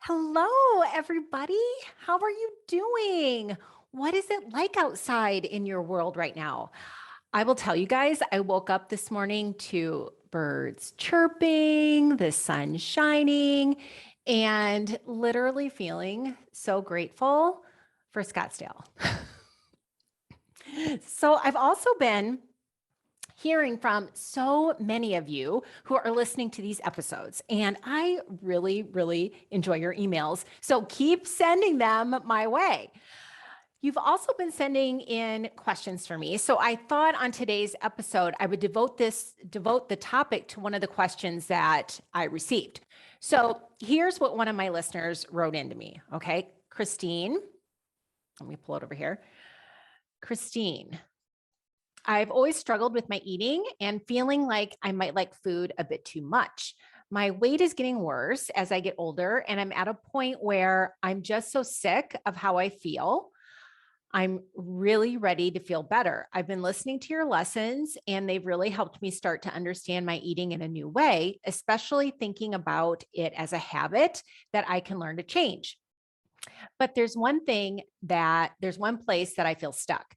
Hello, everybody. How are you doing? What is it like outside in your world right now? I will tell you guys, I woke up this morning to birds chirping, the sun shining, and literally feeling so grateful for Scottsdale. So I've also been hearing from so many of you who are listening to these episodes. And I really, really enjoy your emails. So keep sending them my way. You've also been sending in questions for me. So I thought on today's episode, I would devote the topic to one of the questions that I received. So here's what one of my listeners wrote into me. Okay. Christine, let me pull it over here. Christine, I've always struggled with my eating and feeling like I might like food a bit too much. My weight is getting worse as I get older, and I'm at a point where I'm just so sick of how I feel. I'm really ready to feel better. I've been listening to your lessons, and they've really helped me start to understand my eating in a new way, especially thinking about it as a habit that I can learn to change. But there's one place that I feel stuck.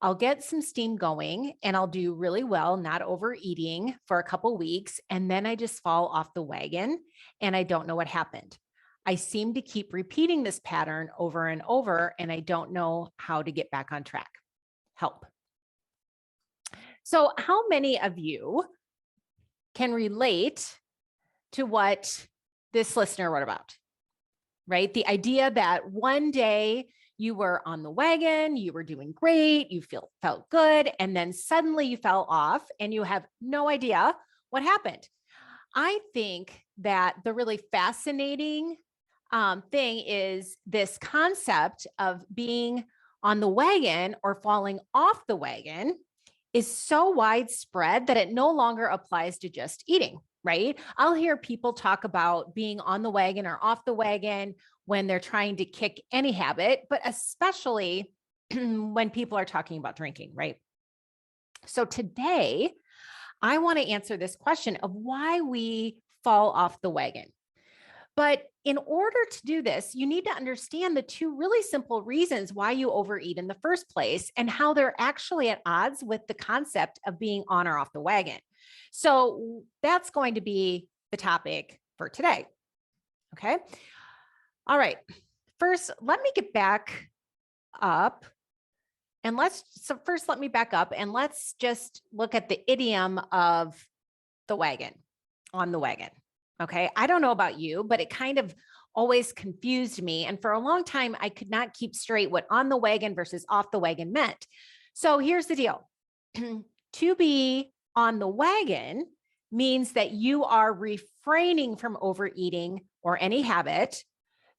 I'll get some steam going and I'll do really well, not overeating for a couple weeks. And then I just fall off the wagon and I don't know what happened. I seem to keep repeating this pattern over and over, and I don't know how to get back on track. Help. So, how many of you can relate to what this listener wrote about? Right? The idea that one day you were on the wagon, you were doing great, you felt good, and then suddenly you fell off and you have no idea what happened. I think that the really fascinating thing is this concept of being on the wagon or falling off the wagon is so widespread that it no longer applies to just eating, right? I'll hear people talk about being on the wagon or off the wagon when they're trying to kick any habit, but especially when people are talking about drinking, right? So today, I want to answer this question of why we fall off the wagon. But in order to do this, you need to understand the two really simple reasons why you overeat in the first place and how they're actually at odds with the concept of being on or off the wagon. So that's going to be the topic for today. Okay. All right. First, let me get back up and let's just look at the idiom of the wagon, on the wagon. Okay. I don't know about you, but it kind of always confused me. And for a long time, I could not keep straight what on the wagon versus off the wagon meant. So here's the deal. To be on the wagon means that you are refraining from overeating or any habit.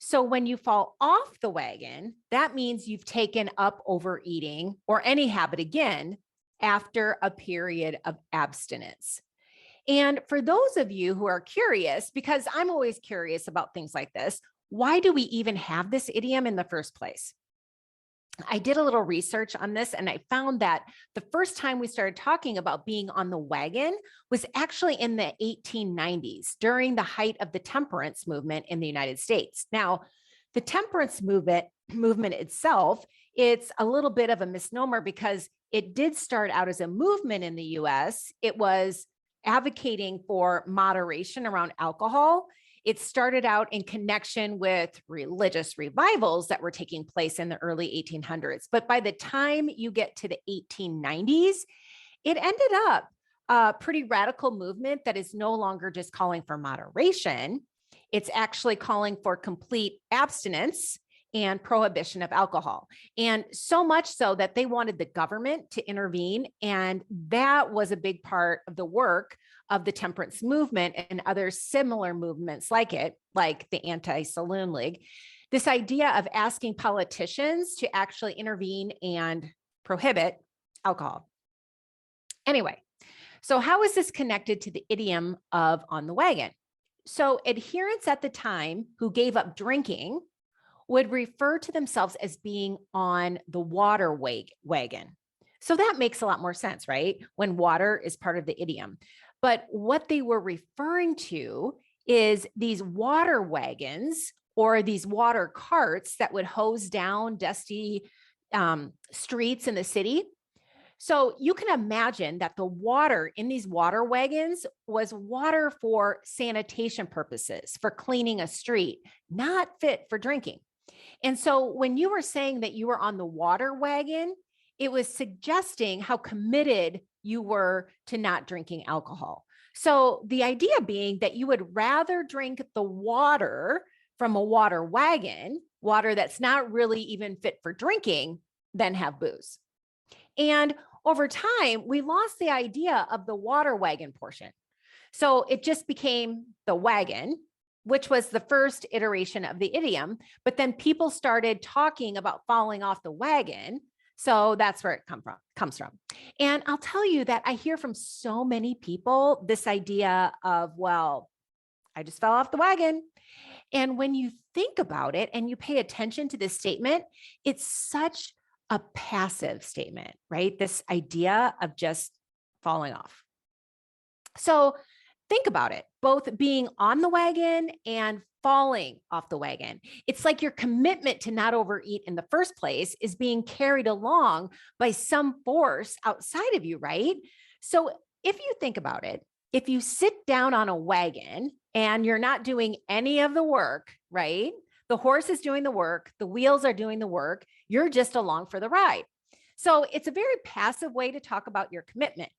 So when you fall off the wagon, that means you've taken up overeating or any habit again after a period of abstinence. And for those of you who are curious, because I'm always curious about things like this, why do we even have this idiom in the first place? I did a little research on this and I found that the first time we started talking about being on the wagon was actually in the 1890s during the height of the temperance movement in the United States. Now, the temperance movement itself, it's a little bit of a misnomer because it did start out as a movement in the US. It was advocating for moderation around alcohol. It started out in connection with religious revivals that were taking place in the early 1800s. But by the time you get to the 1890s, it ended up a pretty radical movement that is no longer just calling for moderation. It's actually calling for complete abstinence and prohibition of alcohol. And so much so that they wanted the government to intervene. And that was a big part of the work of the temperance movement and other similar movements like it, like the Anti-Saloon League. This idea of asking politicians to actually intervene and prohibit alcohol. Anyway, so how is this connected to the idiom of on the wagon? So adherents at the time who gave up drinking would refer to themselves as being on the water wagon. So that makes a lot more sense, right? When water is part of the idiom. But what they were referring to is these water wagons or these water carts that would hose down dusty streets in the city. So you can imagine that the water in these water wagons was water for sanitation purposes, for cleaning a street, not fit for drinking. And so when you were saying that you were on the water wagon, it was suggesting how committed you were to not drinking alcohol. So the idea being that you would rather drink the water from a water wagon, water that's not really even fit for drinking, than have booze. And over time, we lost the idea of the water wagon portion. So it just became the wagon, which was the first iteration of the idiom. But then people started talking about falling off the wagon. So that's where it comes from. And I'll tell you that I hear from so many people this idea of, well, I just fell off the wagon. And when you think about it and you pay attention to this statement, it's such a passive statement, right? This idea of just falling off. So think about it, both being on the wagon and falling off the wagon. It's like your commitment to not overeat in the first place is being carried along by some force outside of you, right? So if you think about it, if you sit down on a wagon and you're not doing any of the work, right? The horse is doing the work, the wheels are doing the work, you're just along for the ride. So it's a very passive way to talk about your commitment,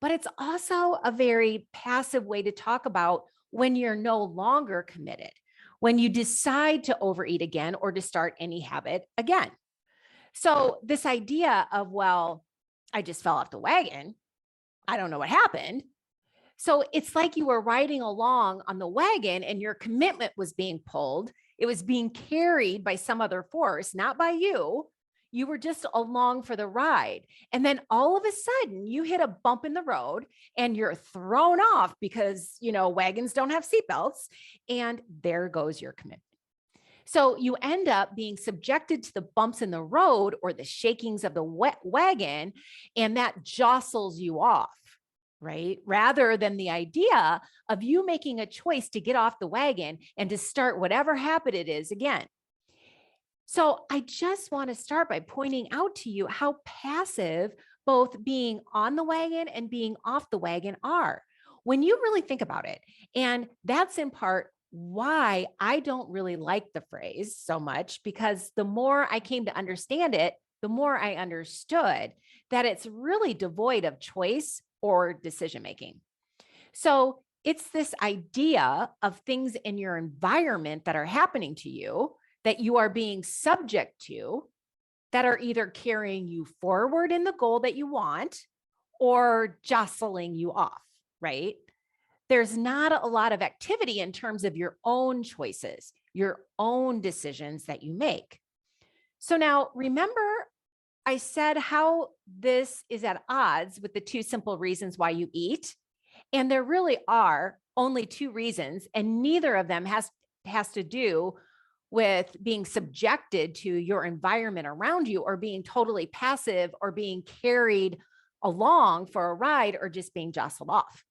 but it's also a very passive way to talk about when you're no longer committed, when you decide to overeat again or to start any habit again. So this idea of, well, I just fell off the wagon, I don't know what happened. So it's like you were riding along on the wagon and your commitment was being pulled. It was being carried by some other force, not by you. You were just along for the ride. And then all of a sudden you hit a bump in the road and you're thrown off because, wagons don't have seatbelts, and there goes your commitment. So you end up being subjected to the bumps in the road or the shakings of the wagon, and that jostles you off, right? Rather than the idea of you making a choice to get off the wagon and to start whatever habit it is again. So I just want to start by pointing out to you how passive both being on the wagon and being off the wagon are when you really think about it. And that's in part why I don't really like the phrase so much, because the more I came to understand it, the more I understood that it's really devoid of choice or decision making. So it's this idea of things in your environment that are happening to you, that you are being subject to, that are either carrying you forward in the goal that you want or jostling you off, right? There's not a lot of activity in terms of your own choices, your own decisions that you make. So now remember, I said how this is at odds with the two simple reasons why you eat. And there really are only two reasons, and neither of them has to do with being subjected to your environment around you or being totally passive or being carried along for a ride or just being jostled off.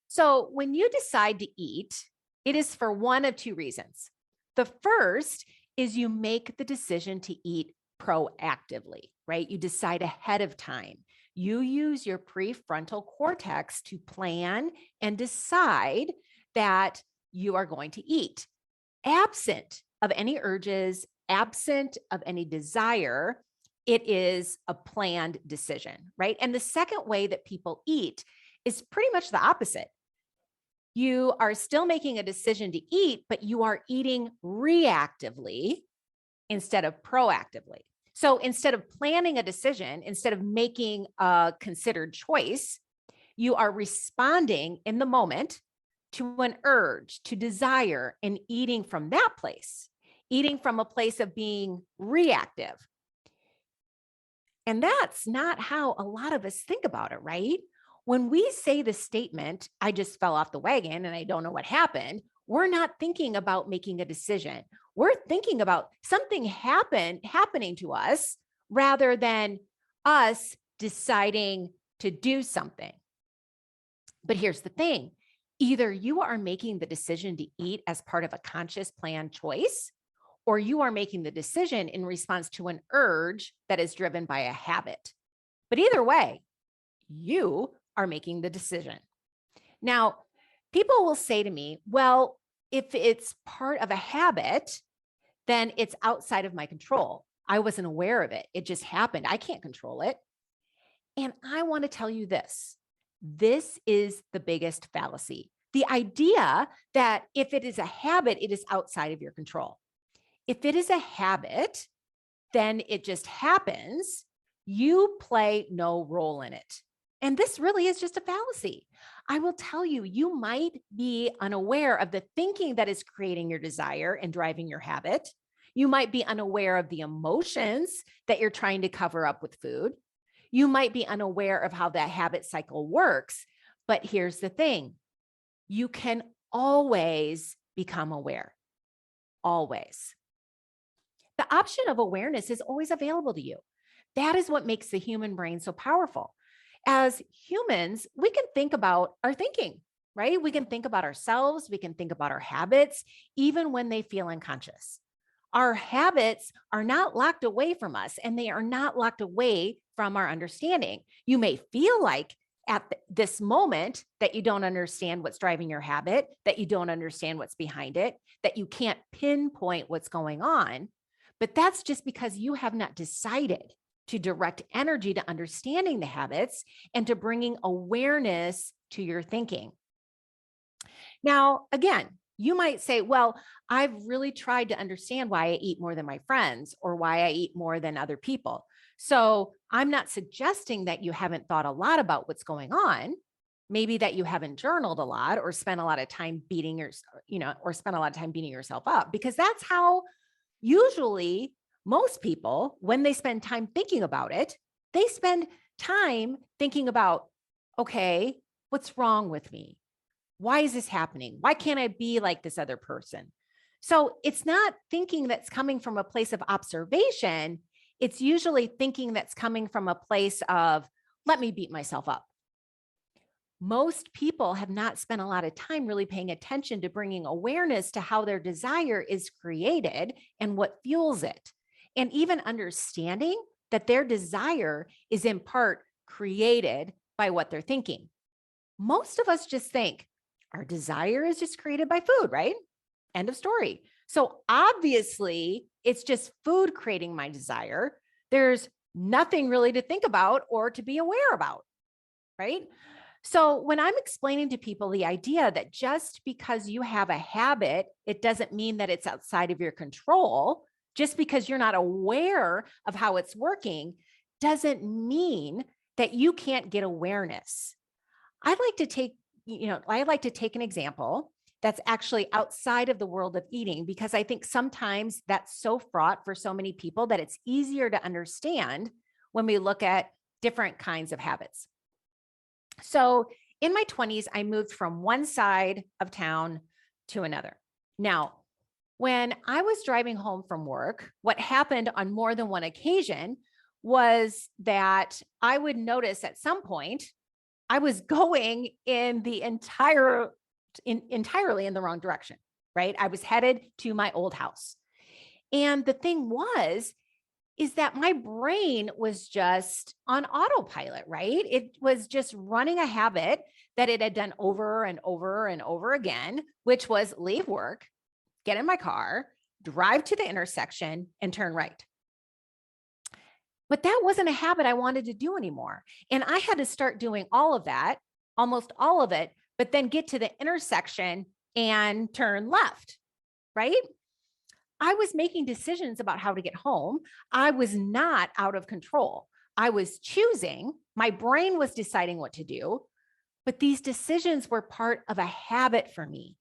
So when you decide to eat, it is for one of two reasons. The first is you make the decision to eat proactively, right? You decide ahead of time. You use your prefrontal cortex to plan and decide that you are going to eat. Absent of any urges, absent of any desire, it is a planned decision, right? And the second way that people eat is pretty much the opposite. You are still making a decision to eat, but you are eating reactively instead of proactively. So instead of planning a decision, instead of making a considered choice, you are responding in the moment to an urge, to desire, and eating from that place, eating from a place of being reactive. And that's not how a lot of us think about it, right? When we say the statement, I just fell off the wagon and I don't know what happened, we're not thinking about making a decision. We're thinking about something happening to us rather than us deciding to do something. But here's the thing. Either you are making the decision to eat as part of a conscious planned choice, or you are making the decision in response to an urge that is driven by a habit. But either way, you are making the decision. Now, people will say to me, well, if it's part of a habit, then it's outside of my control. I wasn't aware of it. It just happened. I can't control it. And I want to tell you this. This is the biggest fallacy. The idea that if it is a habit, it is outside of your control. If it is a habit, then it just happens. You play no role in it. And this really is just a fallacy. I will tell you, you might be unaware of the thinking that is creating your desire and driving your habit. You might be unaware of the emotions that you're trying to cover up with food. You might be unaware of how that habit cycle works. But here's the thing. You can always become aware. Always. The option of awareness is always available to you. That is what makes the human brain so powerful. As humans, we can think about our thinking, right? We can think about ourselves. We can think about our habits, even when they feel unconscious. Our habits are not locked away from us, and they are not locked away from our understanding. You may feel like at this moment that you don't understand what's driving your habit, that you don't understand what's behind it, that you can't pinpoint what's going on. But that's just because you have not decided to direct energy to understanding the habits and to bringing awareness to your thinking. Now, again, you might say, well, I've really tried to understand why I eat more than my friends or why I eat more than other people. So I'm not suggesting that you haven't thought a lot about what's going on. Maybe that you haven't journaled a lot or spent a lot of time beating yourself up, because that's how usually most people, when they spend time thinking about it, they spend time thinking about, okay, what's wrong with me? Why is this happening? Why can't I be like this other person? So it's not thinking that's coming from a place of observation. It's usually thinking that's coming from a place of, let me beat myself up. Most people have not spent a lot of time really paying attention to bringing awareness to how their desire is created and what fuels it. And even understanding that their desire is in part created by what they're thinking. Most of us just think our desire is just created by food, right? End of story. So obviously, it's just food creating my desire. There's nothing really to think about or to be aware about, right? So when I'm explaining to people the idea that just because you have a habit, it doesn't mean that it's outside of your control. Just because you're not aware of how it's working doesn't mean that you can't get awareness. I'd like to take an example that's actually outside of the world of eating, because I think sometimes that's so fraught for so many people that it's easier to understand when we look at different kinds of habits. So in my 20s, I moved from one side of town to another. Now, when I was driving home from work, what happened on more than one occasion was that I would notice at some point I was going in the entirely in the wrong direction, right? I was headed to my old house. And the thing is that my brain was just on autopilot, right? It was just running a habit that it had done over and over and over again, which was leave work, get in my car, drive to the intersection, and turn right. But that wasn't a habit I wanted to do anymore. And I had to start doing all of that, almost all of it, but then get to the intersection and turn left, right? I was making decisions about how to get home. I was not out of control. I was choosing. My brain was deciding what to do, but these decisions were part of a habit for me.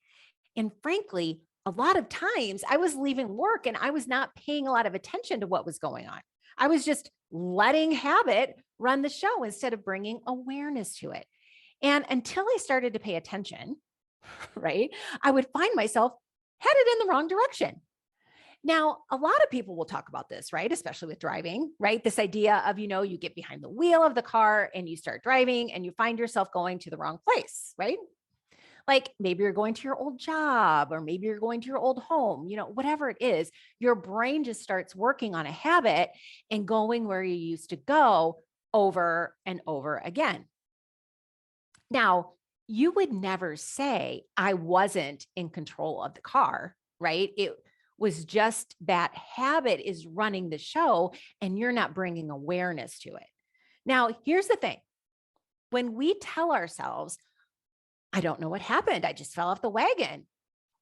And frankly, a lot of times I was leaving work and I was not paying a lot of attention to what was going on. I was just letting habit run the show instead of bringing awareness to it. And until I started to pay attention, right, I would find myself headed in the wrong direction. Now, a lot of people will talk about this, right? Especially with driving, right? This idea of, you get behind the wheel of the car and you start driving and you find yourself going to the wrong place, right? Like maybe you're going to your old job, or maybe you're going to your old home, whatever it is, your brain just starts working on a habit and going where you used to go over and over again. Now, you would never say, I wasn't in control of the car, right? It was just that habit is running the show and you're not bringing awareness to it. Now, here's the thing. When we tell ourselves, I don't know what happened, I just fell off the wagon,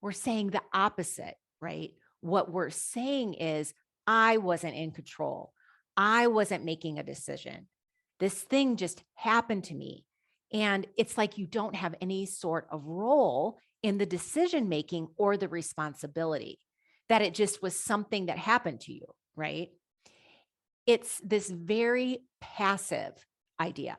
we're saying the opposite, right? What we're saying is, I wasn't in control. I wasn't making a decision. This thing just happened to me. And it's like you don't have any sort of role in the decision making or the responsibility, that it just was something that happened to you, right? It's this very passive idea.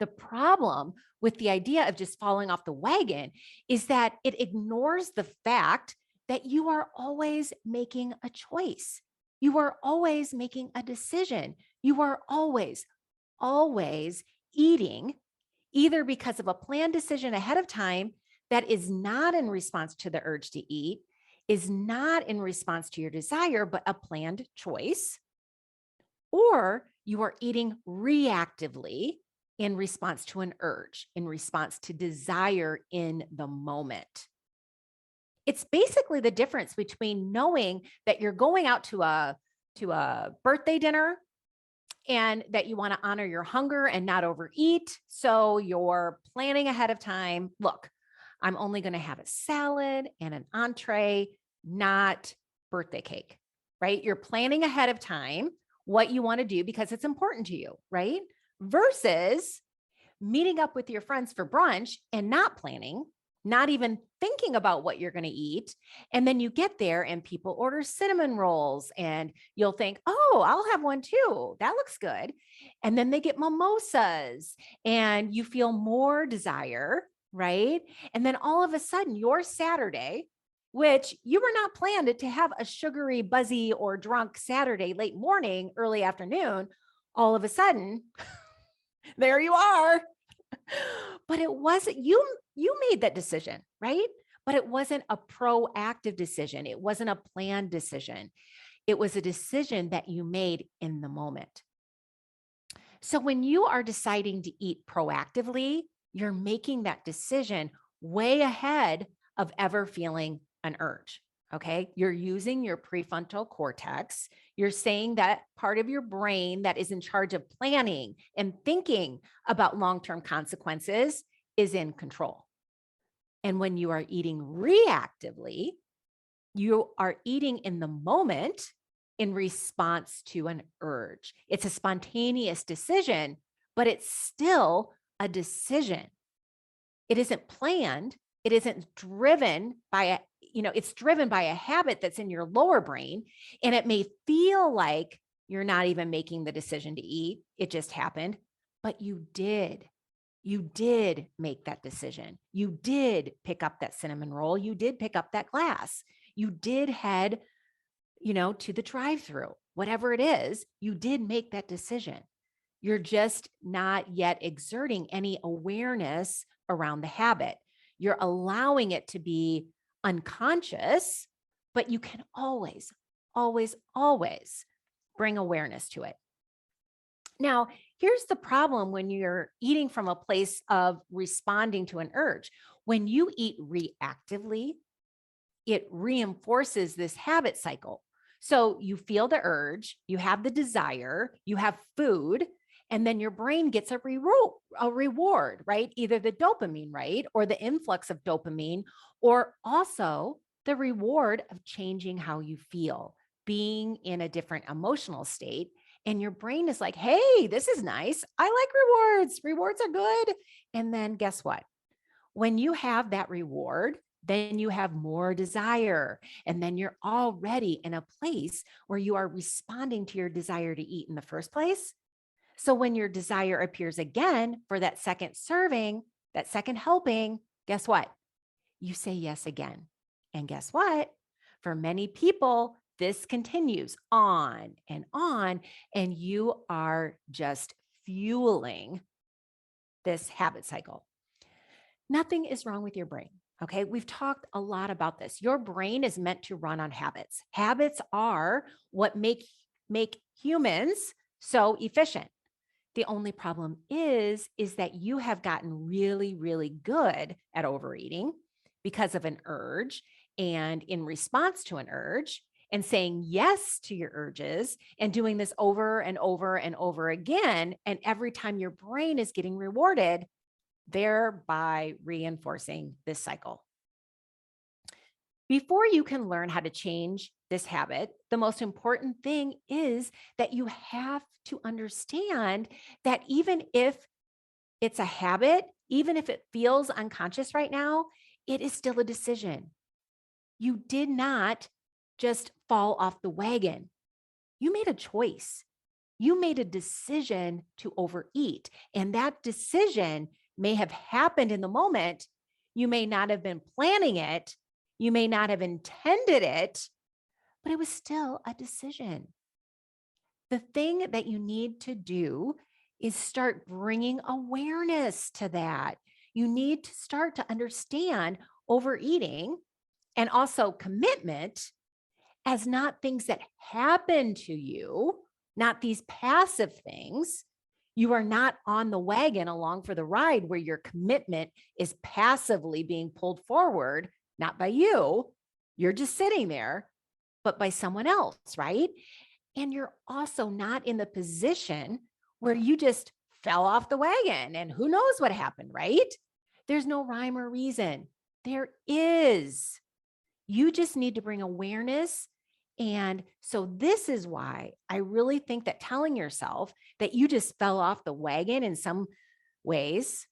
The problem with the idea of just falling off the wagon is that it ignores the fact that you are always making a choice. You are always making a decision. You are always eating, either because of a planned decision ahead of time that is not in response to the urge to eat, is not in response to your desire, but a planned choice, or you are eating reactively in response to an urge, in response to desire in the moment. It's basically the difference between knowing that you're going out to a birthday dinner and that you want to honor your hunger and not overeat. So you're planning ahead of time. Look, I'm only going to have a salad and an entree, not birthday cake, right? You're planning ahead of time what you want to do because it's important to you, right? Versus meeting up with your friends for brunch and not planning, not even thinking about what you're going to eat. And then you get there and people order cinnamon rolls and you'll think, oh, I'll have one too. That looks good. And then they get mimosas and you feel more desire, right? And then all of a sudden, your Saturday, which you were not planned to have a sugary, buzzy, or drunk Saturday, late morning, early afternoon, all of a sudden, there you are. But it wasn't you made that decision, right? But it wasn't a proactive decision. It wasn't a planned decision. It was a decision that you made in the moment. So when you are deciding to eat proactively, you're making that decision way ahead of ever feeling an urge. Okay. You're using your prefrontal cortex. You're saying that part of your brain that is in charge of planning and thinking about long term consequences is in control. And when you are eating reactively, you are eating in the moment in response to an urge. It's a spontaneous decision, but it's still a decision. It isn't planned. It isn't driven by it's driven by a habit that's in your lower brain. And it may feel like you're not even making the decision to eat. It just happened, but you did. You did make that decision. You did pick up that cinnamon roll. You did pick up that glass. You did head, to the drive-through, whatever it is, you did make that decision. You're just not yet exerting any awareness around the habit. You're allowing it to be unconscious, but you can always, always, always bring awareness to it. Now, here's the problem when you're eating from a place of responding to an urge. When you eat reactively, it reinforces this habit cycle. So you feel the urge, you have the desire, you have food, and then your brain gets a reward, right? Either the dopamine, right? Or the influx of dopamine, or also the reward of changing how you feel, being in a different emotional state. And your brain is like, hey, this is nice. I like rewards. Rewards are good. And then guess what? When you have that reward, then you have more desire. And then you're already in a place where you are responding to your desire to eat in the first place. So when your desire appears again for that second serving, that second helping, guess what? You say yes again. And guess what? For many people, this continues on, and you are just fueling this habit cycle. Nothing is wrong with your brain. Okay. We've talked a lot about this. Your brain is meant to run on habits. Habits are what make humans so efficient. The only problem is that you have gotten really, really good at overeating because of an urge and in response to an urge and saying yes to your urges and doing this over and over and over again. And every time your brain is getting rewarded, thereby reinforcing this cycle. Before you can learn how to change this habit, the most important thing is that you have to understand that even if it's a habit, even if it feels unconscious right now, it is still a decision. You did not just fall off the wagon. You made a choice. You made a decision to overeat. And that decision may have happened in the moment. You may not have been planning it. You may not have intended it, but it was still a decision. The thing that you need to do is start bringing awareness to that. You need to start to understand overeating and also commitment as not things that happen to you, not these passive things. You are not on the wagon along for the ride where your commitment is passively being pulled forward, not by you. You're just sitting there, but by someone else, right? And you're also not in the position where you just fell off the wagon and who knows what happened, right? There's no rhyme or reason. There is. You just need to bring awareness. And so this is why I really think that telling yourself that you just fell off the wagon in some ways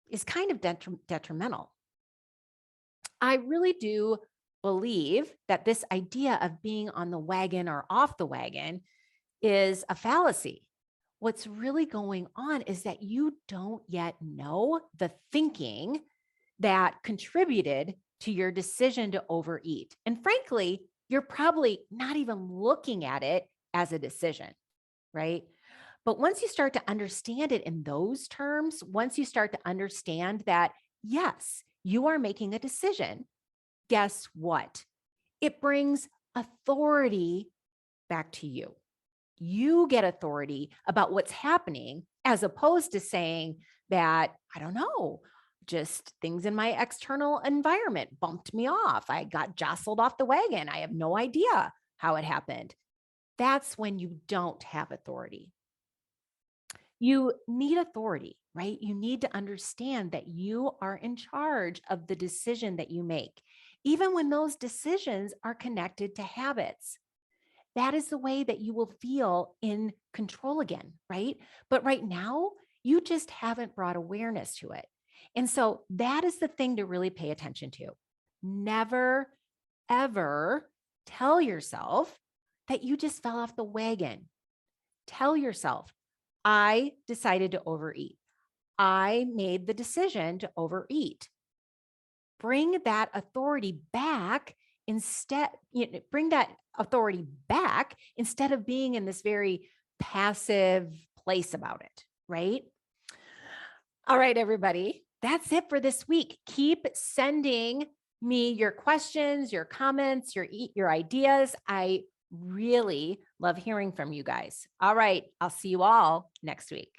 is kind of detrimental. I really do believe that this idea of being on the wagon or off the wagon is a fallacy. What's really going on is that you don't yet know the thinking that contributed to your decision to overeat. And frankly, you're probably not even looking at it as a decision, right? But once you start to understand it in those terms, once you start to understand that, yes, you are making a decision, guess what? It brings authority back to you. You get authority about what's happening as opposed to saying that, I don't know, just things in my external environment bumped me off. I got jostled off the wagon. I have no idea how it happened. That's when you don't have authority. You need authority, right? You need to understand that you are in charge of the decision that you make, even when those decisions are connected to habits. That is the way that you will feel in control again, right? But right now, you just haven't brought awareness to it. And so that is the thing to really pay attention to. Never, ever tell yourself that you just fell off the wagon. Tell yourself, I decided to overeat. I made the decision to overeat. Bring that authority back instead, bring that authority back instead of being in this very passive place about it, right? All right, everybody, that's it for this week. Keep sending me your questions, your comments, your ideas. I really love hearing from you guys. All right, I'll see you all next week.